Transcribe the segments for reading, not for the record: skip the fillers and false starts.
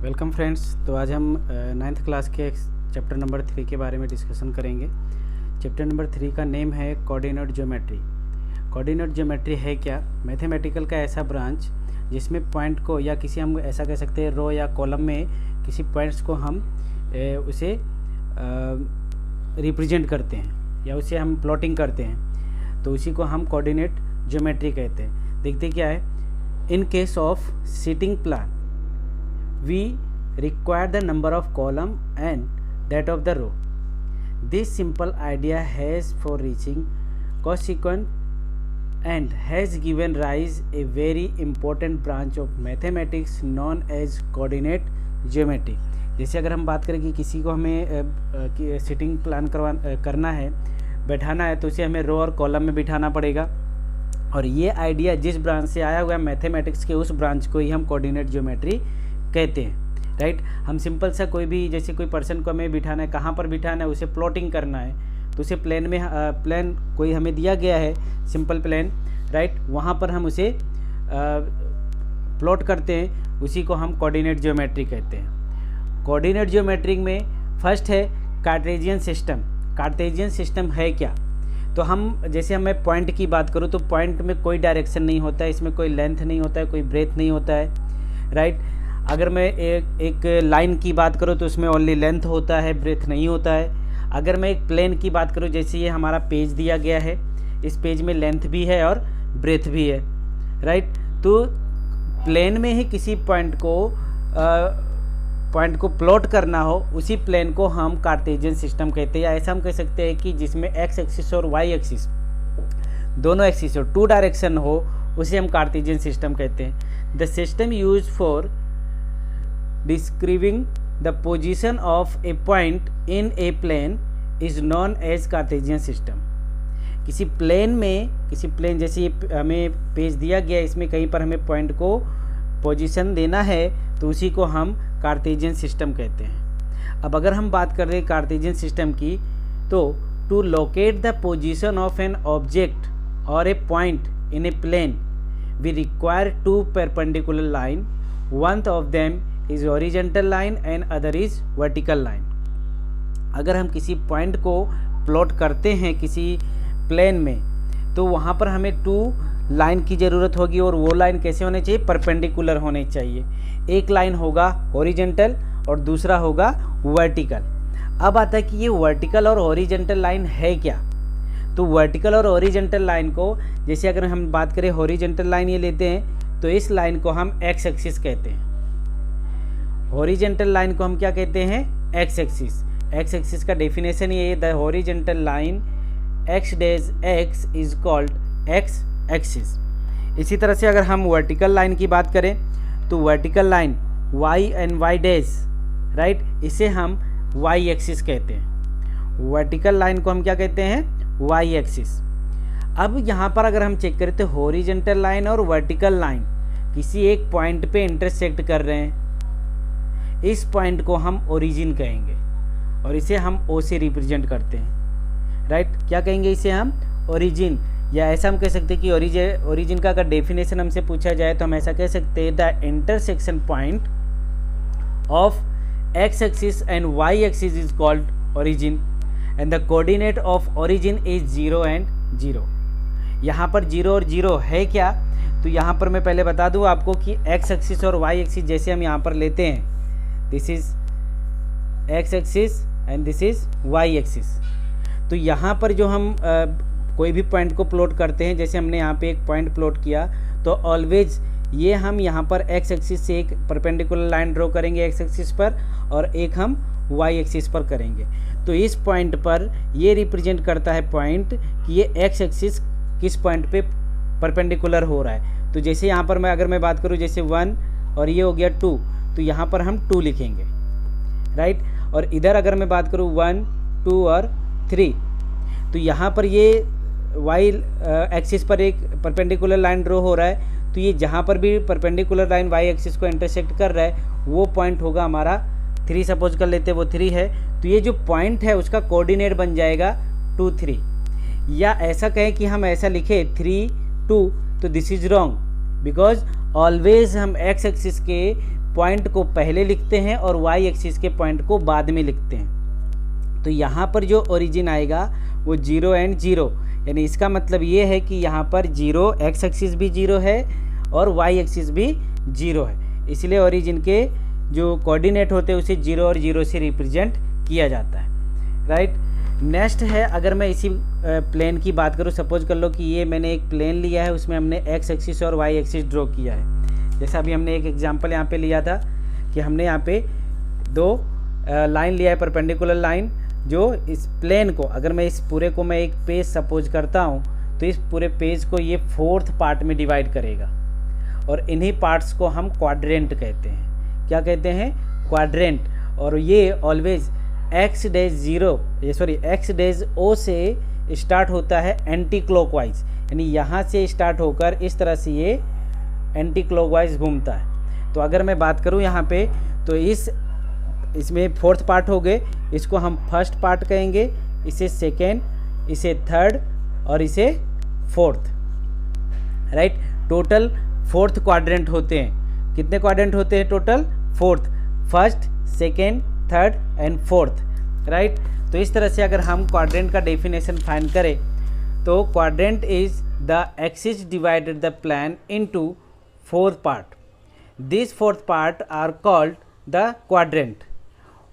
Welcome friends. तो आज हम 9th क्लास के चैप्टर नंबर 3 के बारे में डिस्कशन करेंगे। चैप्टर नंबर 3 का नेम है कोऑर्डिनेट ज्योमेट्री। कोऑर्डिनेट ज्योमेट्री है क्या? मैथमेटिकल का ऐसा ब्रांच जिसमें पॉइंट को या किसी हम ऐसा कह सकते हैं रो या कॉलम में किसी पॉइंट्स को हम उसे रिप्रेजेंट करते हैं या उसे हम प्लॉटिंग करते हैं, तो उसी को हम कोऑर्डिनेट ज्योमेट्री कहते हैं। देखते क्या है, in case of seating plan we require the number of column and that of the row. This simple idea has for reaching consequent and has given rise a very important branch of mathematics known as coordinate geometry. जैसे अगर हम बात करें कि किसी को हमें sitting plan करना है, बैठाना है, तो उसे हमें रो और कॉलम में बिठाना पड़ेगा। और ये आइडिया जिस ब्रांच से आया हुआ है मैथमेटिक्स के, उस ब्रांच को ही हम कोऑर्डिनेट ज्योमेट्री कहते हैं, राइट। हम सिंपल सा कोई भी, जैसे कोई पर्सन को हमें बिठाना है, कहाँ पर बिठाना है, उसे प्लॉटिंग करना है, तो उसे प्लेन में प्लेन कोई हमें दिया गया है, सिंपल प्लेन, राइट, वहाँ पर हम उसे प्लॉट करते हैं, उसी को हम कोऑर्डिनेट ज्योमेट्री कहते हैं। कोऑर्डिनेट ज्योमेट्री में फर्स्ट है कार्टेशियन सिस्टम। कार्टेशियन सिस्टम है क्या? तो हम जैसे मैं पॉइंट की बात करूँ तो पॉइंट में कोई डायरेक्शन नहीं होता है, इसमें कोई लेंथ नहीं होता है, कोई ब्रेथ नहीं होता है, राइट। अगर मैं एक लाइन की बात करूँ तो उसमें ओनली लेंथ होता है, ब्रेथ नहीं होता है। अगर मैं एक प्लेन की बात करूँ, जैसे ये हमारा पेज दिया गया है, इस पेज में लेंथ भी है और ब्रेथ भी है, राइट। तो प्लेन में ही किसी पॉइंट को प्लॉट करना हो, उसी प्लेन को हम कार्टेशियन सिस्टम कहते हैं। या ऐसा हम कह सकते हैं कि जिसमें एक्स एक्सिस और वाई एक्सिस दोनों एक्सिस हो, 2 डायरेक्शन हो, उसे हम कार्टेशियन सिस्टम कहते हैं। The system use for describing the position of a point in a plane is known as Cartesian system. किसी प्लेन जैसे ये हमें पेज दिया गया, इसमें कहीं पर हमें पॉइंट को पोजीशन देना है, तो उसी को हम कार्टेशियन सिस्टम कहते हैं। अब अगर हम बात कर रहे हैं कार्टेशियन सिस्टम की, तो to locate the position of an object or a point in a plane we require 2 perpendicular line. One of them is horizontal line and other is vertical line. अगर हम किसी पॉइंट को plot करते हैं किसी plane में, तो वहाँ पर हमें 2 लाइन की ज़रूरत होगी, और वो लाइन कैसे होने चाहिए? परपेंडिकुलर होने चाहिए। एक लाइन होगा हॉरिजॉन्टल और दूसरा होगा वर्टिकल। अब आता है कि ये वर्टिकल और हॉरिजॉन्टल लाइन है क्या? तो वर्टिकल और हॉरिजॉन्टल लाइन को, जैसे अगर हम बात करें हॉरिजॉन्टल लाइन ये लेते हैं, तो इस लाइन को हम एक्स एक्सिस कहते हैं। हॉरिजॉन्टल लाइन को हम क्या कहते हैं? X axis. एक्स एक्सिस का डेफिनेशन ये है, the horizontal line x dash x is called x axis. इसी तरह से अगर हम वर्टिकल लाइन की बात करें, तो vertical line Y and Y dash, right, इसे हम वाई एक्सिस कहते हैं। वर्टिकल लाइन को हम क्या कहते हैं? Y axis. अब यहाँ पर अगर हम चेक करें तो हॉरिजॉन्टल लाइन और वर्टिकल लाइन किसी एक पॉइंट पे इंटरसेक्ट कर रहे हैं, इस पॉइंट को हम ओरिजिन कहेंगे और इसे हम ओ से रिप्रेजेंट करते हैं, राइट। क्या कहेंगे इसे हम? ओरिजिन। या ऐसा हम कह सकते हैं कि ओरिजिन का अगर डेफिनेशन हमसे पूछा जाए तो हम ऐसा कह सकते हैं, the intersection point of X axis and Y axis is called origin and the coordinate of origin is 0 and 0। यहाँ पर 0 और 0 है क्या? तो यहाँ पर मैं पहले बता दूँ आपको कि एक्स एक्सिस और वाई एक्सिस जैसे हम यहाँ पर लेते हैं, this is X axis and this is Y axis. तो यहाँ पर जो हम कोई भी पॉइंट को प्लॉट करते हैं, जैसे हमने यहाँ पे एक पॉइंट प्लॉट किया, तो ऑलवेज ये हम यहाँ पर एक्स एक्सिस से एक परपेंडिकुलर लाइन ड्रॉ करेंगे एक्स एक्सिस पर, और एक हम वाई एक्सिस पर करेंगे। तो इस पॉइंट पर ये रिप्रेजेंट करता है पॉइंट कि ये एक्स एक्सिस किस पॉइंट पे परपेंडिकुलर हो रहा है। तो जैसे यहाँ पर अगर मैं बात करूँ, जैसे 1 और ये हो गया 2, तो यहाँ पर हम 2 लिखेंगे, राइट। और इधर अगर मैं बात करूँ 1, 2 और 3, तो यहाँ पर ये वाई एक्सिस पर एक परपेंडिकुलर लाइन ड्रॉ हो रहा है, तो ये जहाँ पर भी परपेंडिकुलर लाइन वाई एक्सिस को इंटरसेक्ट कर रहा है, वो पॉइंट होगा हमारा 3, सपोज कर लेते हैं वो 3 है, तो ये जो पॉइंट है उसका कोऑर्डिनेट बन जाएगा 2, 3। या ऐसा कहें कि हम ऐसा लिखे 3, 2, तो this is wrong, because always हम एक्स एक्सिस के पॉइंट को पहले लिखते हैं और वाई एक्सिस के पॉइंट को बाद में लिखते हैं। तो यहाँ पर जो ओरिजिन आएगा वो 0 एंड 0, यानी इसका मतलब ये है कि यहाँ पर 0 एक्स एक्सिस भी 0 है और वाई एक्सिस भी 0 है, इसलिए ओरिजिन के जो कोऑर्डिनेट होते हैं उसे 0 और 0 से रिप्रेजेंट किया जाता है, राइट। नेक्स्ट है, अगर मैं इसी प्लेन की बात करूँ, सपोज कर लो कि ये मैंने एक प्लेन लिया है, उसमें हमने एक्स एक्सिस और वाई एक्सिस ड्रॉ किया है। जैसा अभी हमने एक एग्जांपल यहाँ पे लिया था कि हमने यहाँ पे 2 लाइन लिया है, परपेंडिकुलर लाइन, जो इस प्लेन को, अगर मैं इस पूरे को मैं एक पेज सपोज करता हूँ तो इस पूरे पेज को ये 4th पार्ट में डिवाइड करेगा और इन्हीं पार्ट्स को हम क्वाड्रेंट कहते हैं। क्या कहते हैं? क्वाड्रेंट। और ये ऑलवेज एक्स डेज ओ से स्टार्ट होता है एंटी क्लॉकवाइज, यानी यहाँ से स्टार्ट होकर इस तरह से ये एंटी क्लॉकवाइज घूमता है। तो अगर मैं बात करूँ यहाँ पे, तो इसमें 4th पार्ट हो गए, इसको हम फर्स्ट पार्ट कहेंगे, इसे सेकेंड, इसे थर्ड और इसे 4th, right. Total 4th quadrant होते हैं। कितने क्वाड्रेंट होते हैं total? 4th, first, second, third and 4th, right. तो इस तरह से अगर हम क्वाड्रेंट का डेफिनेशन फाइंड करें तो quadrant is the axis divided the plane into 4 part. This 4th part are called the quadrant.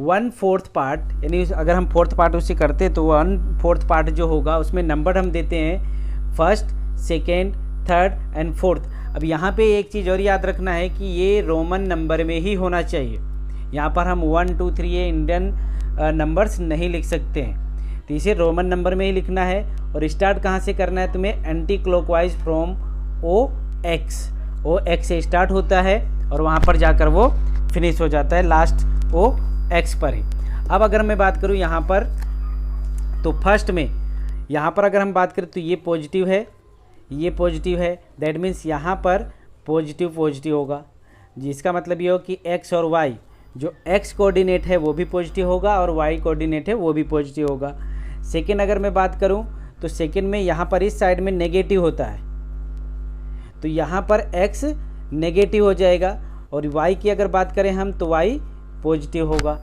1/4 part, यानी अगर हम 4th पार्ट उसे करते तो 1/4 पार्ट जो होगा उसमें नंबर हम देते हैं first, second, third and 4th। अब यहाँ पे एक चीज़ और याद रखना है कि ये रोमन नंबर में ही होना चाहिए। यहाँ पर हम 1, 2, 3 ये इंडियन नंबर्स नहीं लिख सकते हैं, तो इसे रोमन नंबर में ही लिखना है। और स्टार्ट कहाँ से करना है तुम्हें? Anti clockwise from O x से स्टार्ट होता है और वहाँ पर जाकर वो फिनिश हो जाता है लास्ट ओ एक्स पर ही। अब अगर मैं बात करूँ यहाँ पर, तो फर्स्ट में यहाँ पर अगर हम बात करें तो ये पॉजिटिव है, ये पॉजिटिव है, दैट मीन्स यहाँ पर पॉजिटिव होगा, जिसका मतलब ये हो कि एक्स और वाई, जो एक्स कोऑर्डिनेट है वो भी पॉजिटिव होगा और वाई कोऑर्डिनेट है वो भी पॉजिटिव होगा। सेकेंड अगर मैं बात करूं तो सेकेंड में यहाँ पर इस साइड में नेगेटिव होता है, तो यहाँ पर एक्स नेगेटिव हो जाएगा और वाई की अगर बात करें हम तो वाई पॉजिटिव होगा।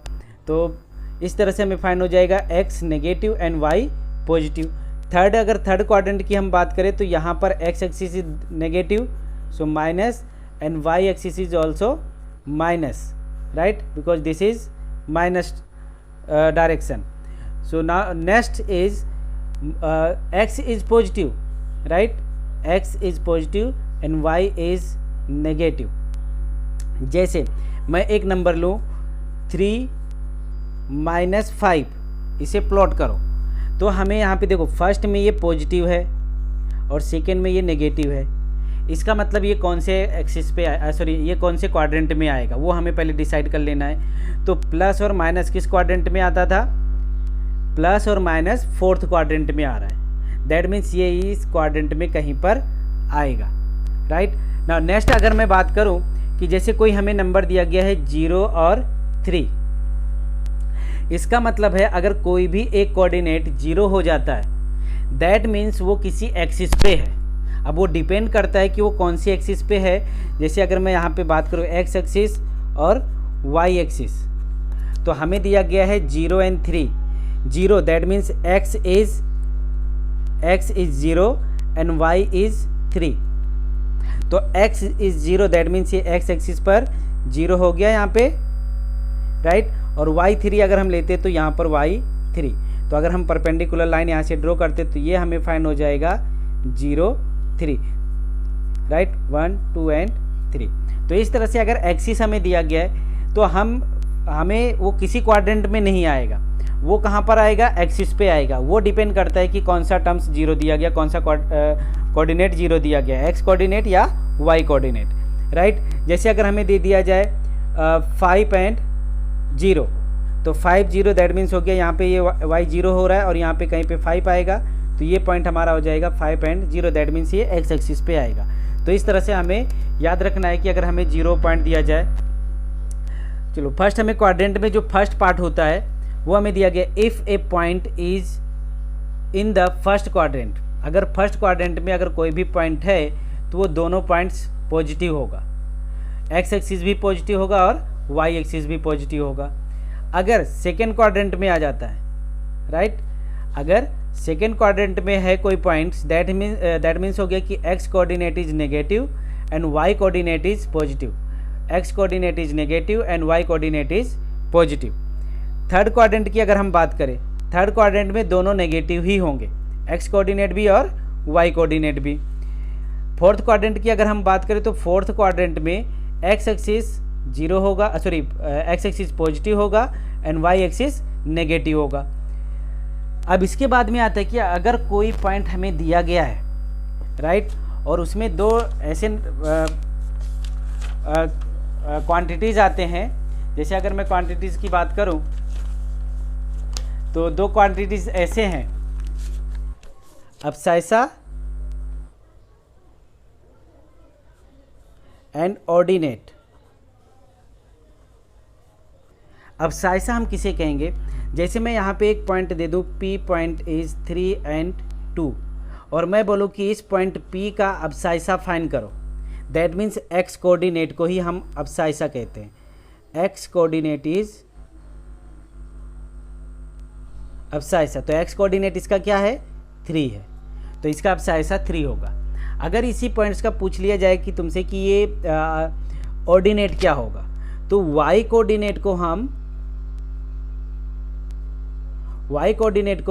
तो इस तरह से हमें फाइंड हो जाएगा x negative and y positive. Third, अगर थर्ड क्वाड्रेंट की हम बात करें तो यहाँ पर x axis is negative, so minus, and Y axis is also minus, right, because this is minus direction. So now next is x is positive, right, x is positive and y is negative। जैसे मैं एक number लूँ 3 - 5, इसे plot करो तो हमें यहाँ पे देखो फर्स्ट में ये पॉजिटिव है और सेकेंड में ये नेगेटिव है। इसका मतलब ये कौन से एक्सिस पे ये कौन से क्वाड्रेंट में आएगा वो हमें पहले डिसाइड कर लेना है। तो प्लस और माइनस किस क्वाड्रेंट में आता था? प्लस और माइनस 4th क्वाड्रेंट में आ रहा है, दैट मीन्स ये इस क्वाड्रेंट में कहीं पर आएगा, राइट। नाउ नेक्स्ट अगर मैं बात करूं कि जैसे कोई हमें नंबर दिया गया है 0 और 3, इसका मतलब है अगर कोई भी एक कोऑर्डिनेट 0 हो जाता है दैट मीन्स वो किसी एक्सिस पे है। अब वो डिपेंड करता है कि वो कौन सी एक्सिस पे है। जैसे अगर मैं यहाँ पे बात करूँ एक्स एक्सिस और वाई एक्सिस, तो हमें दिया गया है 0 and 3। 0 that means x is 0 and y is 3। तो एक्स इज 0 दैट मीन्स ये एक्स एक्सिस पर 0 हो गया यहाँ पे, राइट। और वाई 3 अगर हम लेते तो यहाँ पर वाई 3। तो अगर हम परपेंडिकुलर लाइन यहाँ से ड्रॉ करते तो ये हमें फाइंड हो जाएगा 0, 3, राइट, 1, 2 एंड 3। तो इस तरह से अगर एक्सिस हमें दिया गया है तो हमें वो किसी क्वाड्रेंट में नहीं आएगा, वो कहाँ पर आएगा? एक्सिस पे आएगा। वो डिपेंड करता है कि कौन सा टर्म्स 0 दिया गया, कौन सा कोऑर्डिनेट 0 दिया गया, एक्स कोऑर्डिनेट या वाई कोऑर्डिनेट, राइट। जैसे अगर हमें दे दिया जाए 5 एंड 0, तो 5, 0 दैट मीन्स हो गया यहाँ पे ये वाई 0 हो रहा है और यहाँ पे कहीं पे 5 आएगा, तो ये पॉइंट हमारा हो जाएगा 5 एंड 0 दैट मीन्स ये एक्स एक्सिस पे आएगा। तो इस तरह से हमें याद रखना है कि अगर हमें 0 पॉइंट दिया जाए, चलो फर्स्ट हमें क्वाड्रेंट में जो फर्स्ट पार्ट होता है वो हमें दिया गया if A point is in the first quadrant. अगर फर्स्ट क्वाड्रेंट में अगर कोई भी पॉइंट है तो वो दोनों पॉइंट्स पॉजिटिव होगा। एक्स एक्सिस भी पॉजिटिव होगा और वाई एक्सिस भी पॉजिटिव होगा। अगर सेकेंड क्वाड्रेंट में आ जाता है, राइट, अगर सेकेंड क्वाड्रेंट में है कोई पॉइंट्स, दैट मीन्स हो गया कि x coordinate is negative and y coordinate is positive, x coordinate is negative and y coordinate is positive. Third quadrant की अगर हम बात करें, थर्ड क्वाड्रेंट में दोनों नेगेटिव ही होंगे, एक्स कोऑर्डिनेट भी और वाई कोऑर्डिनेट भी। फोर्थ क्वाड्रेंट की अगर हम बात करें तो फोर्थ क्वाड्रेंट में एक्स एक्सिस जीरो होगा, सॉरी एक्स एक्सिस पॉजिटिव होगा एंड वाई एक्सिस नेगेटिव होगा। अब इसके बाद में आता है कि अगर कोई पॉइंट हमें दिया गया है, राइट, और उसमें दो ऐसे क्वांटिटीज़ आते हैं, जैसे अगर मैं क्वांटिटीज़ की बात करूं तो दो क्वांटिटीज़ ऐसे हैं, अब्साइसा एंड ऑर्डिनेट। अब्साइसा हम किसे कहेंगे, जैसे मैं यहाँ पे एक पॉइंट दे दूँ, P पॉइंट इज 3 and 2, और मैं बोलूँ कि इस पॉइंट P का अब्साइसा फाइंड करो, दैट मीन्स एक्स कोऑर्डिनेट को ही हम अब्साइसा कहते हैं। एक्स कोऑर्डिनेट इज अब्साइसा, तो एक्स कोऑर्डिनेट इसका क्या है, 3 है, तो इसका अब्साइसा 3 होगा। अगर इसी पॉइंट्स का पूछ लिया जाए कि तुमसे कि ये ऑर्डिनेट क्या होगा, तो वाई कोऑर्डिनेट को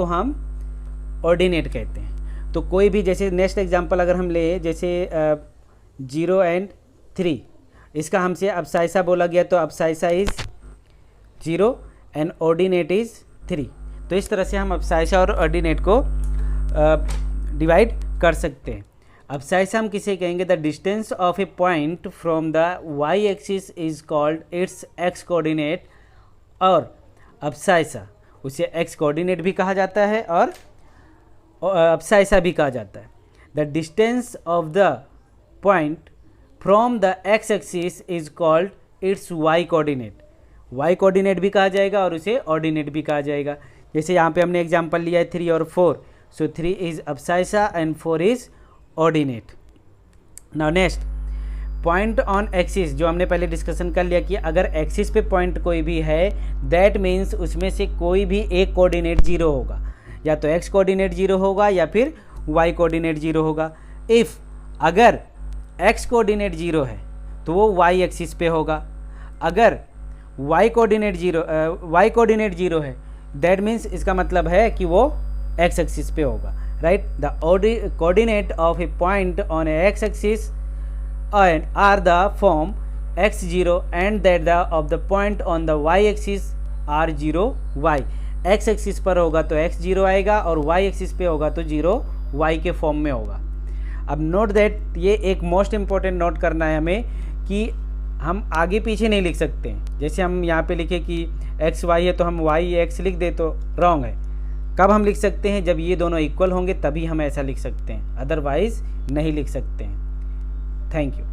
हम ऑर्डिनेट कहते हैं। तो कोई भी, जैसे नेक्स्ट एग्जांपल अगर हम ले, जैसे 0 and 3, इसका हमसे अब्साइसा बोला गया, तो अब्साइसा इज 0 एंड ऑर्डिनेट इज 3। तो इस तरह से हम अब्साइसा और ऑर्डिनेट को डिवाइड कर सकते हैं। अब्साइसा हम किसे कहेंगे, the distance of a point from the y axis is called its x coordinate, और अब्साइसा उसे एक्स कोऑर्डिनेट भी कहा जाता है और अब्साइसा भी कहा जाता है। The distance of the point from the x axis is called its y coordinate, y coordinate भी कहा जाएगा और उसे ऑर्डिनेट भी कहा जाएगा। जैसे यहाँ पे हमने एग्जांपल लिया है 3 और 4, so 3 is abscissa and 4 is ordinate. Now next, point on axis, जो हमने पहले डिस्कशन कर लिया कि अगर एक्सिस पे पॉइंट कोई भी है, दैट मीन्स उसमें से कोई भी एक कोऑर्डिनेट 0 होगा, या तो एक्स कोऑर्डिनेट 0 होगा या फिर वाई कोऑर्डिनेट 0 होगा। इफ़ अगर एक्स कोऑर्डिनेट 0 है तो वो वाई एक्सिस पे होगा, अगर वाई कोऑर्डिनेट 0 है, दैट मीन्स इसका मतलब है कि वो एक्स एक्सिस पे होगा, right. The coordinate of a point on A x axis are the form x0 and that of the point on the y axis are 0 y। x axis पर होगा तो x0 आएगा और y एक्सिस पे होगा तो 0 y के form में होगा। अब नोट दैट, ये एक मोस्ट इंपॉर्टेंट नोट करना है हमें कि हम आगे पीछे नहीं लिख सकते हैं। जैसे हम यहाँ पे लिखे कि x y है तो हम y x लिख दे तो रॉन्ग है। कब हम लिख सकते हैं, जब ये दोनों इक्वल होंगे तभी हम ऐसा लिख सकते हैं, अदरवाइज नहीं लिख सकते हैं। Thank you.